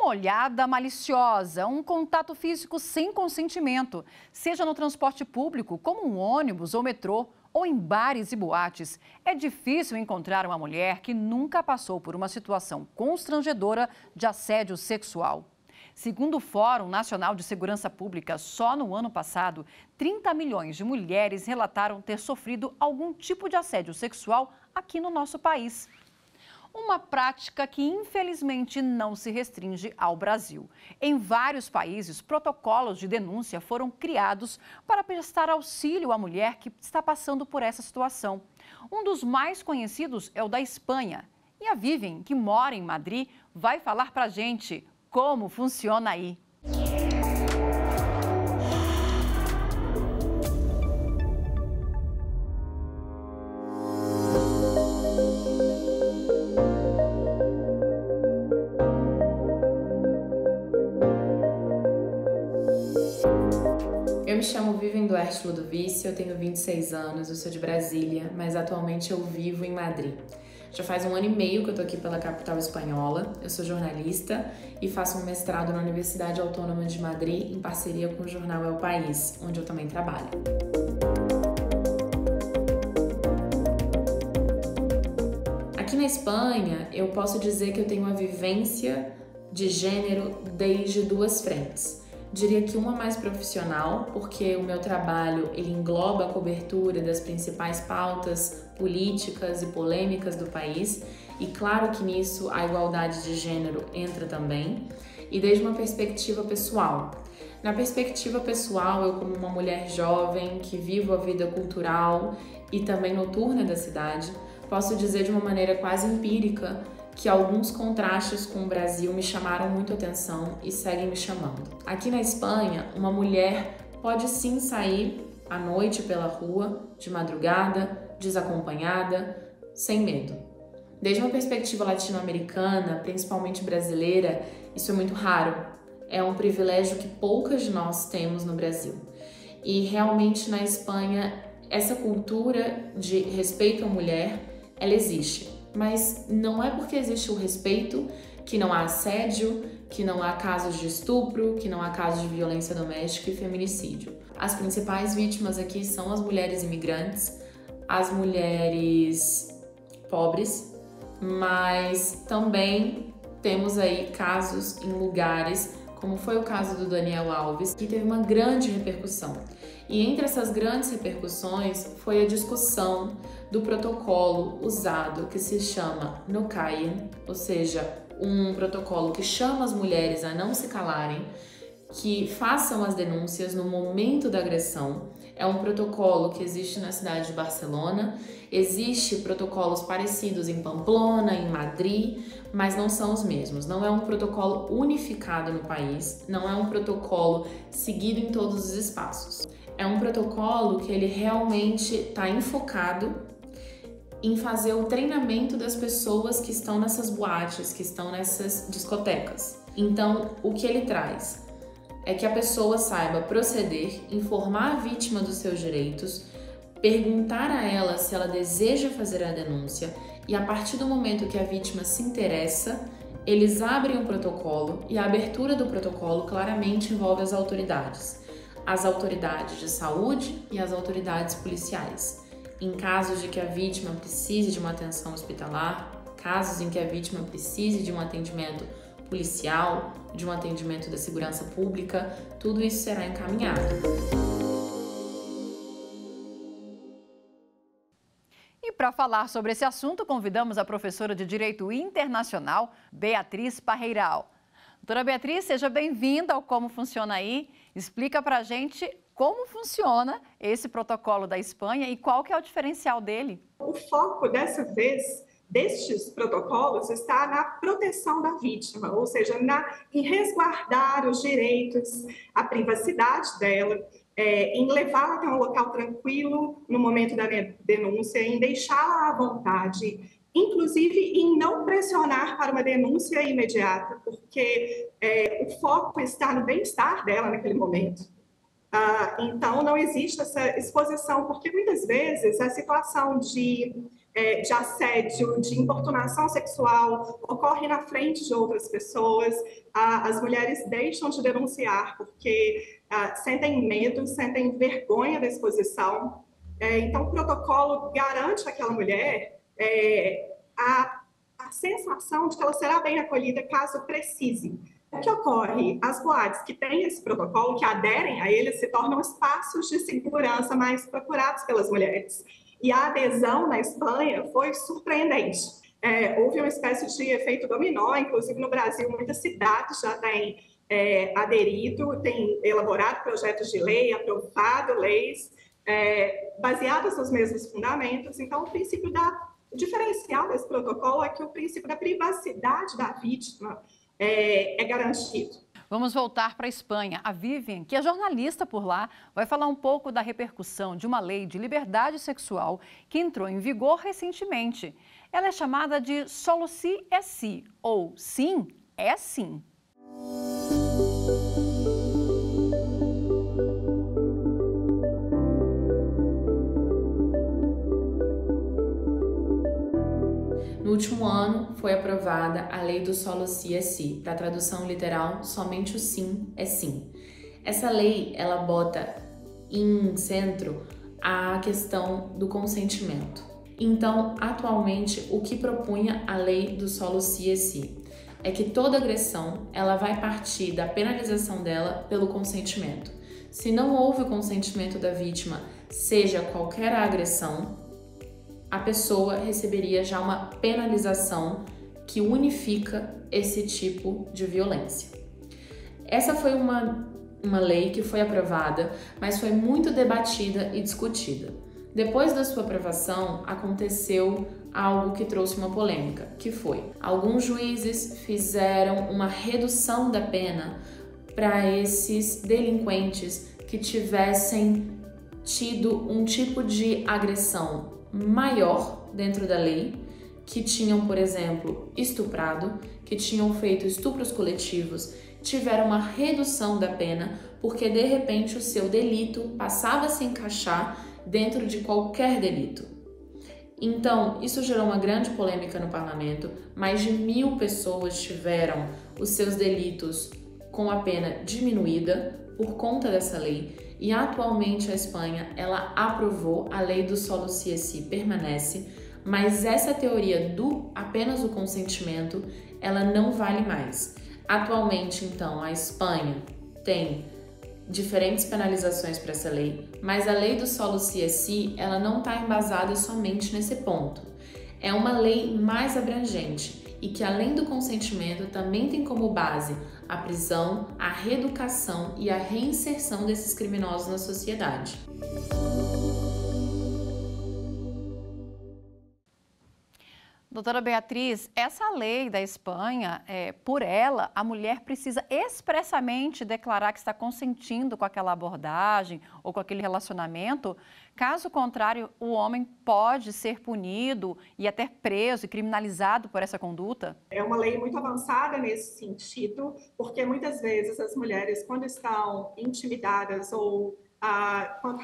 Uma olhada maliciosa, um contato físico sem consentimento, seja no transporte público, como um ônibus ou metrô, ou em bares e boates. É difícil encontrar uma mulher que nunca passou por uma situação constrangedora de assédio sexual. Segundo o Fórum Nacional de Segurança Pública, só no ano passado, 30 milhões de mulheres relataram ter sofrido algum tipo de assédio sexual aqui no nosso país. Uma prática que, infelizmente, não se restringe ao Brasil. Em vários países, protocolos de denúncia foram criados para prestar auxílio à mulher que está passando por essa situação. Um dos mais conhecidos é o da Espanha. E a Vivian, que mora em Madrid, vai falar para a gente como funciona aí. Eu me chamo Vivian Duarte Ludovici, eu tenho 26 anos, eu sou de Brasília, mas atualmente eu vivo em Madrid. Já faz 1 ano e meio que eu tô aqui pela capital espanhola, eu sou jornalista e faço um mestrado na Universidade Autônoma de Madrid em parceria com o jornal El País, onde eu também trabalho. Aqui na Espanha, eu posso dizer que eu tenho uma vivência de gênero desde 2 frentes. Diria que uma mais profissional, porque o meu trabalho ele engloba a cobertura das principais pautas políticas e polêmicas do país, e claro que nisso a igualdade de gênero entra também, e desde uma perspectiva pessoal. Na perspectiva pessoal, eu como uma mulher jovem que vivo a vida cultural e também noturna da cidade, posso dizer de uma maneira quase empírica que alguns contrastes com o Brasil me chamaram muito a atenção e seguem me chamando. Aqui na Espanha, uma mulher pode sim sair à noite pela rua, de madrugada, desacompanhada, sem medo. Desde uma perspectiva latino-americana, principalmente brasileira, isso é muito raro. É um privilégio que poucas de nós temos no Brasil. E realmente na Espanha, essa cultura de respeito à mulher, ela existe. Mas não é porque existe o respeito que não há assédio, que não há casos de estupro, que não há casos de violência doméstica e feminicídio. As principais vítimas aqui são as mulheres imigrantes, as mulheres pobres, mas também temos aí casos em lugares, como foi o caso do Daniel Alves, que teve uma grande repercussão. E entre essas grandes repercussões foi a discussão do protocolo usado que se chama No Callen, ou seja, um protocolo que chama as mulheres a não se calarem, que façam as denúncias no momento da agressão. É um protocolo que existe na cidade de Barcelona, existe protocolos parecidos em Pamplona, em Madrid, mas não são os mesmos. Não é um protocolo unificado no país, não é um protocolo seguido em todos os espaços. É um protocolo que ele realmente está enfocado em fazer o treinamento das pessoas que estão nessas boates, que estão nessas discotecas. Então, o que ele traz é que a pessoa saiba proceder, informar a vítima dos seus direitos, perguntar a ela se ela deseja fazer a denúncia e a partir do momento que a vítima se interessa, eles abrem um protocolo e a abertura do protocolo claramente envolve as autoridades de saúde e as autoridades policiais. Em casos de que a vítima precise de uma atenção hospitalar, casos em que a vítima precise de um atendimento policial, de um atendimento da segurança pública, tudo isso será encaminhado. E para falar sobre esse assunto, convidamos a professora de Direito Internacional, Beatriz Parreiral. Doutora Beatriz, seja bem-vinda ao Como Funciona Aí. Explica para a gente como funciona esse protocolo da Espanha e qual que é o diferencial dele. O foco dessa vez destes protocolos está na proteção da vítima, ou seja, em resguardar os direitos, a privacidade dela, em levá-la até um local tranquilo no momento da denúncia, em deixá-la à vontade, inclusive em não pressionar para uma denúncia imediata, porque o foco está no bem-estar dela naquele momento. Então, não existe essa exposição, porque muitas vezes a situação de de assédio, de importunação sexual, ocorre na frente de outras pessoas. As mulheres deixam de denunciar porque sentem medo, sentem vergonha da exposição. Então, o protocolo garante àquela mulher a sensação de que ela será bem acolhida caso precise. O que ocorre? As boates que têm esse protocolo, que aderem a ele, se tornam espaços de segurança mais procurados pelas mulheres. E a adesão na Espanha foi surpreendente. Houve uma espécie de efeito dominó, inclusive no Brasil, muitas cidades já têm aderido, têm elaborado projetos de lei, aprovado leis baseadas nos mesmos fundamentos. Então, o diferencial desse protocolo é que o princípio da privacidade da vítima é garantido. Vamos voltar para a Espanha. A Vivian, que é jornalista por lá, vai falar um pouco da repercussão de uma lei de liberdade sexual que entrou em vigor recentemente. Ela é chamada de Solo sí es sí, ou Sim é Sim. No último ano, foi aprovada a Lei do Solo sí es sí, para tradução literal, somente o sim é sim. Essa lei, ela bota em centro a questão do consentimento. Então, atualmente, o que propunha a Lei do Solo sí es sí é que toda agressão, ela vai partir da penalização dela pelo consentimento. Se não houve o consentimento da vítima, seja qualquer agressão, a pessoa receberia já uma penalização que unifica esse tipo de violência. Essa foi uma lei que foi aprovada, mas foi muito debatida e discutida. Depois da sua aprovação, aconteceu algo que trouxe uma polêmica, que foi: alguns juízes fizeram uma redução da pena para esses delinquentes que tivessem tido um tipo de agressão maior dentro da lei, que tinham, por exemplo, estuprado, que tinham feito estupros coletivos, tiveram uma redução da pena porque de repente o seu delito passava a se encaixar dentro de qualquer delito. Então, isso gerou uma grande polêmica no parlamento. Mais de 1000 pessoas tiveram os seus delitos com a pena diminuída por conta dessa lei. E atualmente a Espanha, ela aprovou a lei do Solo sí es sí, permanece, mas essa teoria do apenas o consentimento, ela não vale mais. Atualmente, então, a Espanha tem diferentes penalizações para essa lei, mas a lei do Solo sí es sí, ela não está embasada somente nesse ponto. É uma lei mais abrangente e que, além do consentimento, também tem como base a prisão, a reeducação e a reinserção desses criminosos na sociedade. Doutora Beatriz, essa lei da Espanha, por ela, a mulher precisa expressamente declarar que está consentindo com aquela abordagem ou com aquele relacionamento. Caso contrário, o homem pode ser punido e até preso e criminalizado por essa conduta? É uma lei muito avançada nesse sentido, porque muitas vezes as mulheres, quando estão intimidadas ou quando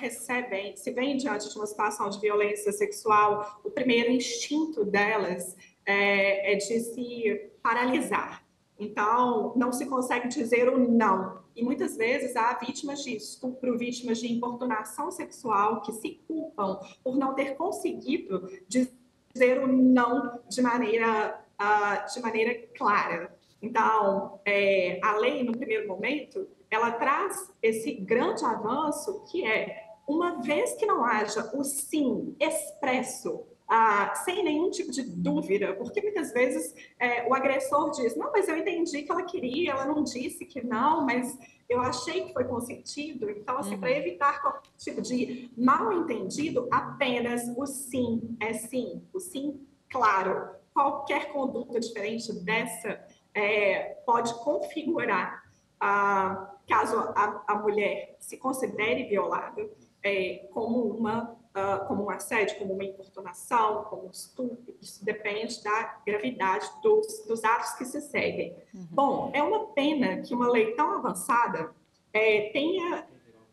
se veem diante de uma situação de violência sexual, o primeiro instinto delas é de se paralisar. Então, não se consegue dizer o não. E muitas vezes há vítimas de estupro, vítimas de importunação sexual que se culpam por não ter conseguido dizer o não de maneira clara. Então, a lei, no primeiro momento, ela traz esse grande avanço que uma vez que não haja o sim expresso, sem nenhum tipo de dúvida, porque muitas vezes o agressor diz: não, mas eu entendi que ela queria, ela não disse que não, mas eu achei que foi consentido. Então, assim, para evitar qualquer tipo de mal-entendido, apenas o sim é sim, o sim claro. Qualquer conduta diferente dessa pode configurar, caso a mulher se considere violada, como um assédio, como uma importunação, como um estupro. Isso depende da gravidade dos atos que se seguem. Bom, é uma pena que uma lei tão avançada tenha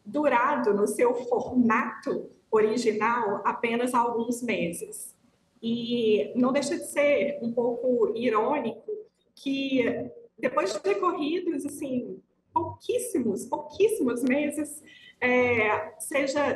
durado no seu formato original apenas alguns meses. E não deixa de ser um pouco irônico que, depois de decorridos, assim, pouquíssimos meses,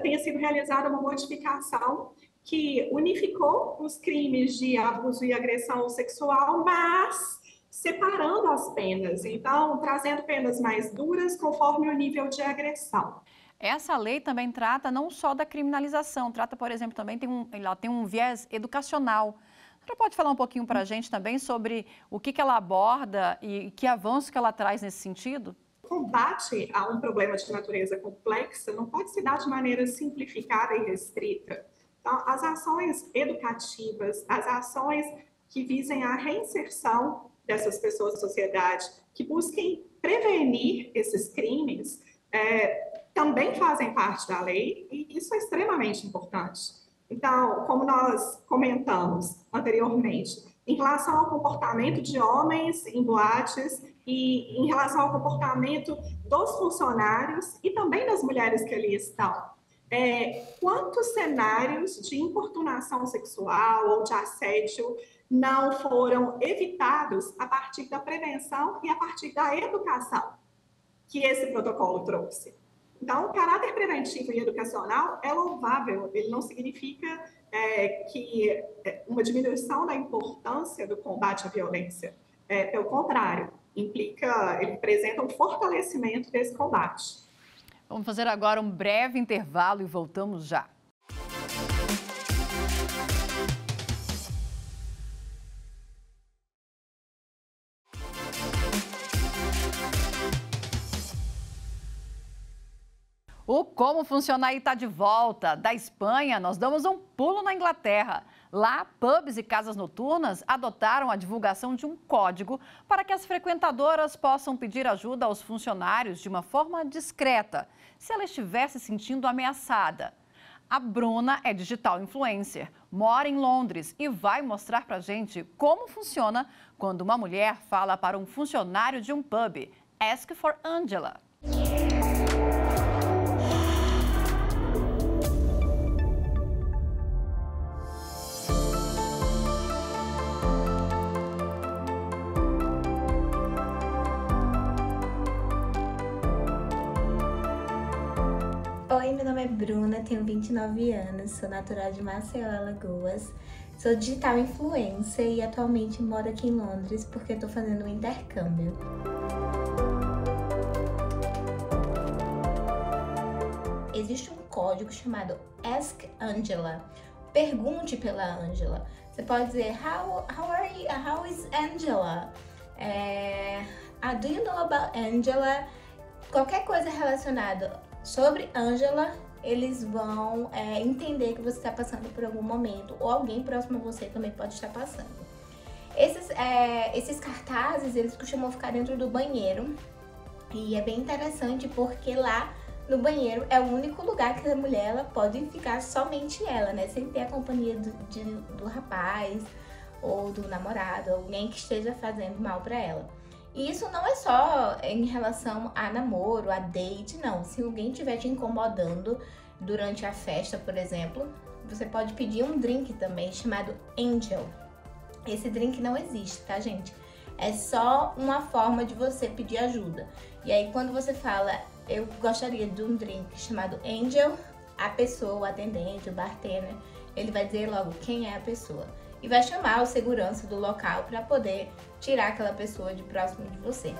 tenha sido realizada uma modificação que unificou os crimes de abuso e agressão sexual, mas separando as penas, então trazendo penas mais duras conforme o nível de agressão. Essa lei também trata não só da criminalização, trata, por exemplo, também ela tem um viés educacional. Você pode falar um pouquinho para a gente também sobre o que ela aborda e que avanço que ela traz nesse sentido? O combate a um problema de natureza complexa não pode se dar de maneira simplificada e restrita. Então, as ações educativas, as ações que visem a reinserção dessas pessoas na sociedade, que busquem prevenir esses crimes, também fazem parte da lei, e isso é extremamente importante. Então, como nós comentamos anteriormente, em relação ao comportamento de homens em boates e em relação ao comportamento dos funcionários e também das mulheres que ali estão, quantos cenários de importunação sexual ou de assédio não foram evitados a partir da prevenção e a partir da educação que esse protocolo trouxe? Então, o caráter preventivo e educacional é louvável, ele não significa que uma diminuição da importância do combate à violência. Pelo contrário, ele representa um fortalecimento desse combate. Vamos fazer agora um breve intervalo e voltamos já. O Como Funciona Aí está de volta. Da Espanha, nós damos um pulo na Inglaterra. Lá, pubs e casas noturnas adotaram a divulgação de um código para que as frequentadoras possam pedir ajuda aos funcionários de uma forma discreta, se ela estiver se sentindo ameaçada. A Bruna é digital influencer, mora em Londres e vai mostrar pra gente como funciona quando uma mulher fala para um funcionário de um pub. Ask for Angela. Oi, meu nome é Bruna, tenho 29 anos, sou natural de Maceió, Alagoas. Sou digital influencer e atualmente moro aqui em Londres porque estou fazendo um intercâmbio. Existe um código chamado Ask Angela. Pergunte pela Angela. Você pode dizer, how are you? How is Angela? Do you know about Angela? Qualquer coisa relacionada sobre Angela, eles vão entender que você está passando por algum momento, ou alguém próximo a você também pode estar passando. Esses cartazes, eles costumam ficar dentro do banheiro, e é bem interessante porque lá no banheiro é o único lugar que a mulher ela pode ficar somente ela, né? Sem ter a companhia do rapaz, ou do namorado, alguém que esteja fazendo mal para ela. E isso não é só em relação a namoro, a date, não. Se alguém estiver te incomodando durante a festa, por exemplo, você pode pedir um drink também, chamado Angel. Esse drink não existe, tá, gente? É só uma forma de você pedir ajuda. E aí, quando você fala, eu gostaria de um drink chamado Angel, a pessoa, o atendente, o bartender, ele vai dizer logo quem é a pessoa. E vai chamar o segurança do local para poder tirar aquela pessoa de próximo de você.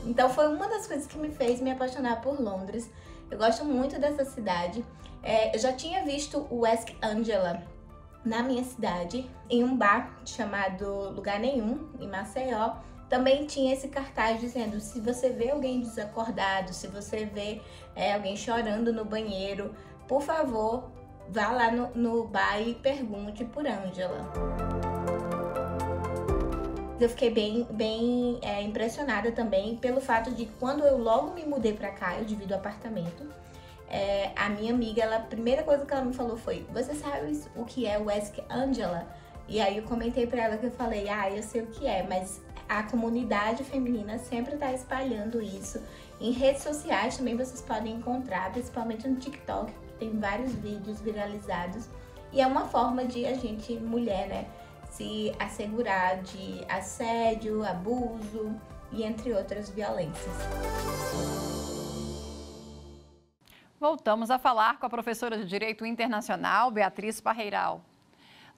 Então foi uma das coisas que me fez me apaixonar por Londres. Eu gosto muito dessa cidade. Eu já tinha visto o Ask Angela na minha cidade, em um bar chamado Lugar Nenhum, em Maceió. Também tinha esse cartaz dizendo, se você vê alguém desacordado, se você vê alguém chorando no banheiro, por favor, vá lá no bar e pergunte por Angela. Eu fiquei bem impressionada também pelo fato de quando eu logo me mudei pra cá, eu divido apartamento, a minha amiga, a primeira coisa que ela me falou foi, você sabe o que é o Ask Angela? E aí eu comentei pra ela que eu falei, eu sei o que é, mas a comunidade feminina sempre tá espalhando isso. Em redes sociais também vocês podem encontrar, principalmente no TikTok, tem vários vídeos viralizados e é uma forma de a gente, mulher, né, se assegurar de assédio, abuso e entre outras violências. Voltamos a falar com a professora de Direito Internacional, Beatriz Parreiral.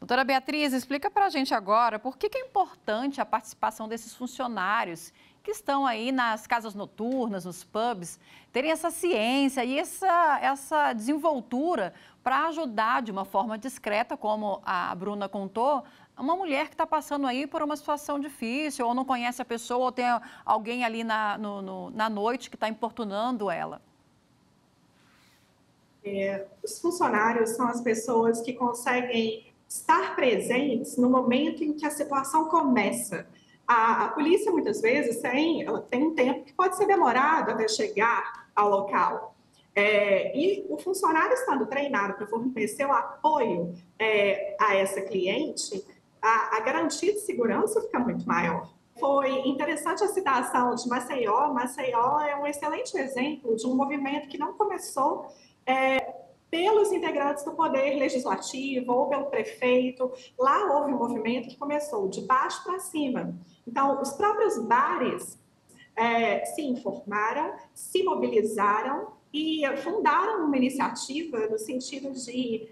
Doutora Beatriz, explica para a gente agora por que é importante a participação desses funcionários que estão aí nas casas noturnas, nos pubs, terem essa ciência e essa desenvoltura para ajudar de uma forma discreta, como a Bruna contou, uma mulher que está passando aí por uma situação difícil, ou não conhece a pessoa, ou tem alguém ali na noite que está importunando ela. Os funcionários são as pessoas que conseguem estar presentes no momento em que a situação começa. A polícia, muitas vezes, ela tem um tempo que pode ser demorado até chegar ao local. E o funcionário estando treinado para fornecer o apoio a essa cliente, a garantia de segurança fica muito maior. Foi interessante a citação de Maceió. Maceió é um excelente exemplo de um movimento que não começou pelos integrantes do Poder Legislativo ou pelo prefeito. Lá houve um movimento que começou de baixo para cima. Então, os próprios bares se informaram, se mobilizaram e fundaram uma iniciativa no sentido de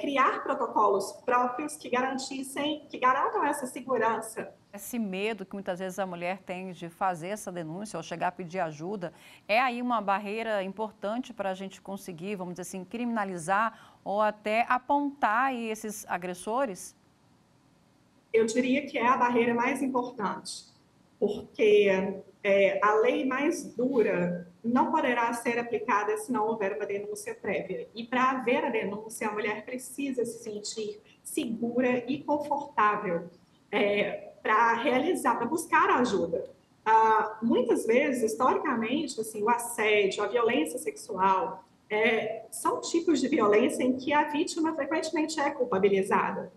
criar protocolos próprios que garantam essa segurança. Esse medo que muitas vezes a mulher tem de fazer essa denúncia ou chegar a pedir ajuda, é aí uma barreira importante para a gente conseguir, vamos dizer assim, criminalizar ou até apontar aí esses agressores? Eu diria que é a barreira mais importante, porque a lei mais dura não poderá ser aplicada se não houver uma denúncia prévia. E para haver a denúncia, a mulher precisa se sentir segura e confortável para buscar ajuda. Muitas vezes, historicamente, assim, o assédio, a violência sexual, são tipos de violência em que a vítima frequentemente é culpabilizada.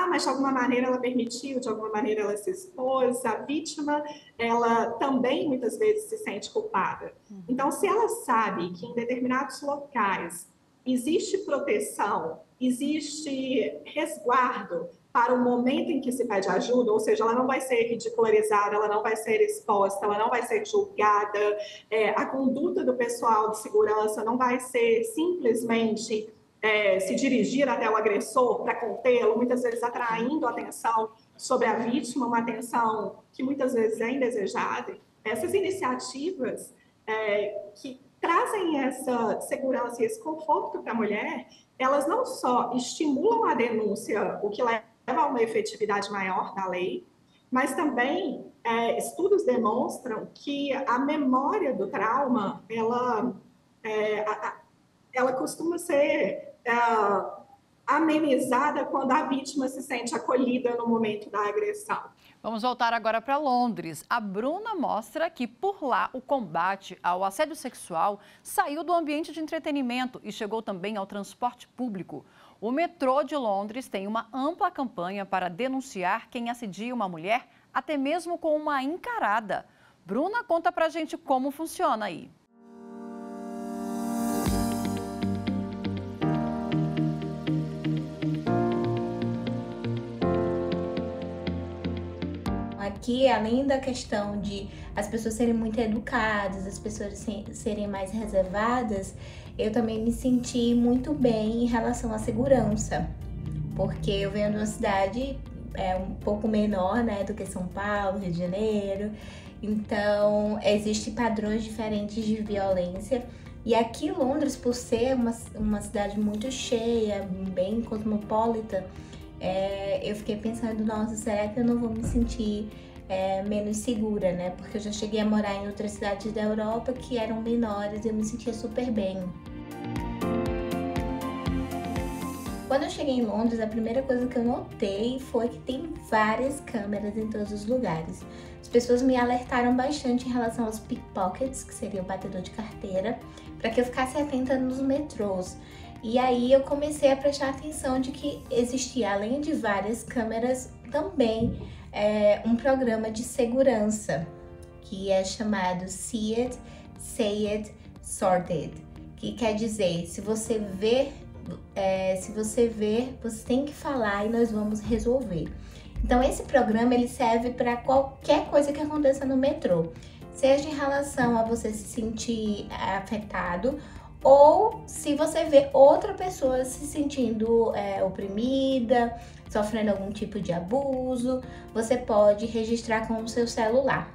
Mas de alguma maneira ela permitiu, de alguma maneira ela se expôs. A vítima, ela também muitas vezes se sente culpada. Então, se ela sabe que em determinados locais existe proteção, existe resguardo para o momento em que se pede ajuda, ou seja, ela não vai ser ridicularizada, ela não vai ser exposta, ela não vai ser julgada, a conduta do pessoal de segurança não vai ser simplesmente se dirigir até o agressor para contê-lo, muitas vezes atraindo a atenção sobre a vítima, uma atenção que muitas vezes é indesejada. Essas iniciativas que trazem essa segurança e esse conforto para a mulher, elas não só estimulam a denúncia, o que leva a uma efetividade maior da lei, mas também estudos demonstram que a memória do trauma, ela costuma ser amenizada quando a vítima se sente acolhida no momento da agressão. Vamos voltar agora para Londres. A Bruna mostra que por lá o combate ao assédio sexual saiu do ambiente de entretenimento e chegou também ao transporte público. O metrô de Londres tem uma ampla campanha para denunciar quem assedia uma mulher, até mesmo com uma encarada. Bruna conta pra gente como funciona aí. Aqui, além da questão de as pessoas serem muito educadas, as pessoas serem mais reservadas, eu também me senti muito bem em relação à segurança, porque eu venho de uma cidade um pouco menor, né, do que São Paulo, Rio de Janeiro, então existem padrões diferentes de violência. E aqui Londres, por ser uma cidade muito cheia, bem cosmopolita, eu fiquei pensando, nossa, será que eu não vou me sentir menos segura, né? Porque eu já cheguei a morar em outras cidades da Europa que eram menores e eu me sentia super bem. Quando eu cheguei em Londres, a primeira coisa que eu notei foi que tem várias câmeras em todos os lugares. As pessoas me alertaram bastante em relação aos pickpockets, que seria o batedor de carteira, para que eu ficasse atenta nos metrôs. E aí eu comecei a prestar atenção de que existia, além de várias câmeras, também um programa de segurança, que é chamado See It, Say It, Sort It, que quer dizer, se você ver, você tem que falar e nós vamos resolver. Então esse programa ele serve para qualquer coisa que aconteça no metrô, seja em relação a você se sentir afetado ou se você vê outra pessoa se sentindo oprimida, sofrendo algum tipo de abuso, você pode registrar com o seu celular.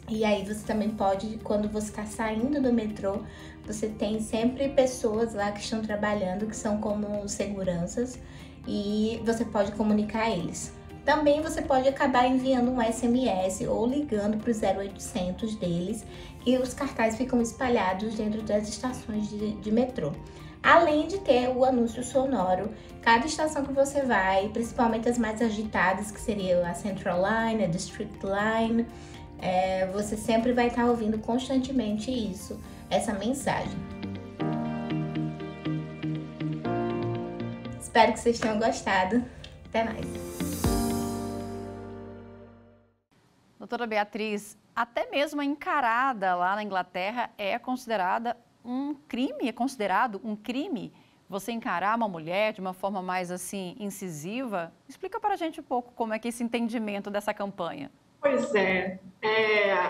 E aí você também pode, quando você está saindo do metrô, você tem sempre pessoas lá que estão trabalhando, que são como seguranças, e você pode comunicar a eles. Também você pode acabar enviando um SMS ou ligando para o 0800 deles, e os cartazes ficam espalhados dentro das estações de metrô. Além de ter o anúncio sonoro, cada estação que você vai, principalmente as mais agitadas, que seria a Central Line, a District Line, você sempre vai estar ouvindo constantemente essa mensagem. Espero que vocês tenham gostado. Até mais. Doutora Beatriz, até mesmo a encarada lá na Inglaterra é considerado um crime você encarar uma mulher de uma forma mais assim incisiva? Explica para a gente um pouco como é que é esse entendimento dessa campanha. Pois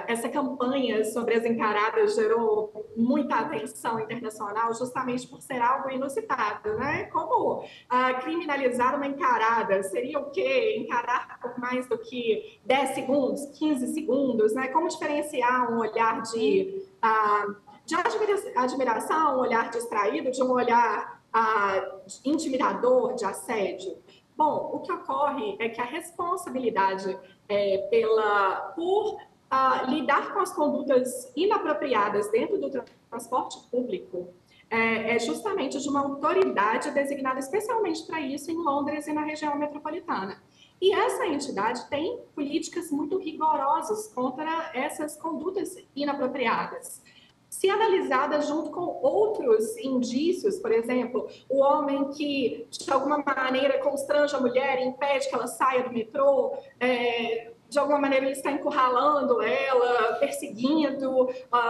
essa campanha sobre as encaradas gerou muita atenção internacional justamente por ser algo inusitado, né? Como criminalizar uma encarada? Seria o quê? Encarar por mais do que 10 segundos, 15 segundos, né? Como diferenciar um olhar de admiração, um olhar distraído, de um olhar intimidador, de assédio? Bom, o que ocorre é que a responsabilidade por lidar com as condutas inapropriadas dentro do transporte público é justamente de uma autoridade designada especialmente para isso em Londres e na região metropolitana. E essa entidade tem políticas muito rigorosas contra essas condutas inapropriadas. Se analisada junto com outros indícios, por exemplo, o homem que, de alguma maneira, constrange a mulher e impede que ela saia do metrô, de alguma maneira ele está encurralando ela, perseguindo,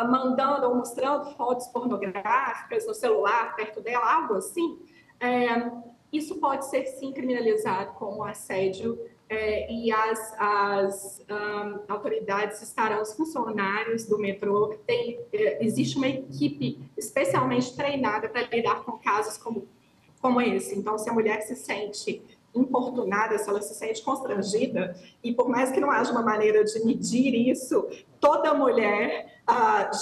mandando ou mostrando fotos pornográficas no celular perto dela, algo assim, isso pode ser, sim, criminalizado como assédio. E as autoridades estarão, os funcionários do metrô, existe uma equipe especialmente treinada para lidar com casos como esse. Então, se a mulher se sente importunada, se ela se sente constrangida, e por mais que não haja uma maneira de medir isso, toda mulher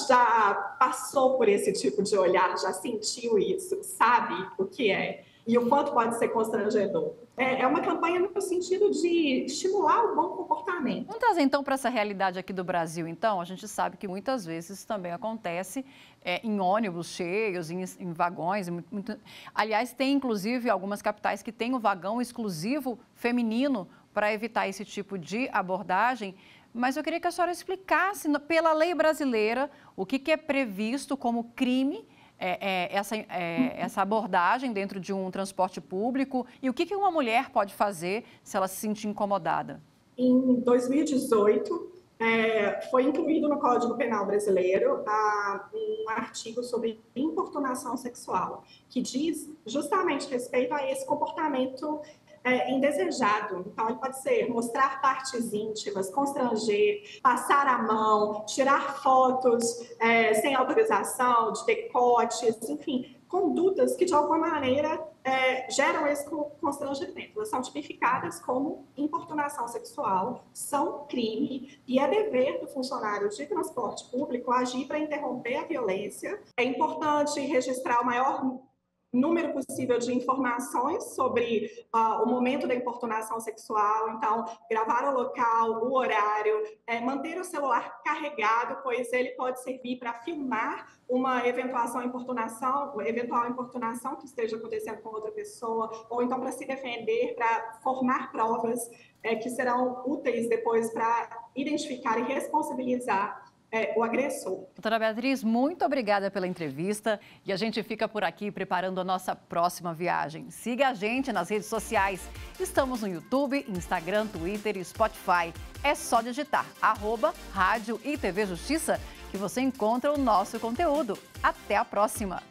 já passou por esse tipo de olhar, já sentiu isso, sabe o que é. E o quanto pode ser constrangedor. É uma campanha no sentido de estimular o bom comportamento. Vamos trazer então para essa realidade aqui do Brasil, então. A gente sabe que muitas vezes também acontece em ônibus cheios, em vagões. Aliás, tem inclusive algumas capitais que têm um vagão exclusivo feminino para evitar esse tipo de abordagem. Mas eu queria que a senhora explicasse, pela lei brasileira, o que é previsto como crime essa abordagem dentro de um transporte público e o que uma mulher pode fazer se ela se sentir incomodada? Em 2018, foi incluído no Código Penal brasileiro um artigo sobre importunação sexual, que diz justamente respeito a esse comportamento indesejado. Então, ele pode ser mostrar partes íntimas, constranger, passar a mão, tirar fotos sem autorização, de decotes, enfim, condutas que, de alguma maneira, geram esse constrangimento. Elas são tipificadas como importunação sexual, são crime, e é dever do funcionário de transporte público agir para interromper a violência. É importante registrar o maior número possível de informações sobre o momento da importunação sexual, então gravar o local, o horário, manter o celular carregado, pois ele pode servir para filmar uma eventual importunação que esteja acontecendo com outra pessoa, ou então para se defender, para formar provas que serão úteis depois para identificar e responsabilizar o agressor. Doutora Beatriz, muito obrigada pela entrevista e a gente fica por aqui preparando a nossa próxima viagem. Siga a gente nas redes sociais. Estamos no YouTube, Instagram, Twitter e Spotify. É só digitar @Rádio e TV Justiça que você encontra o nosso conteúdo. Até a próxima!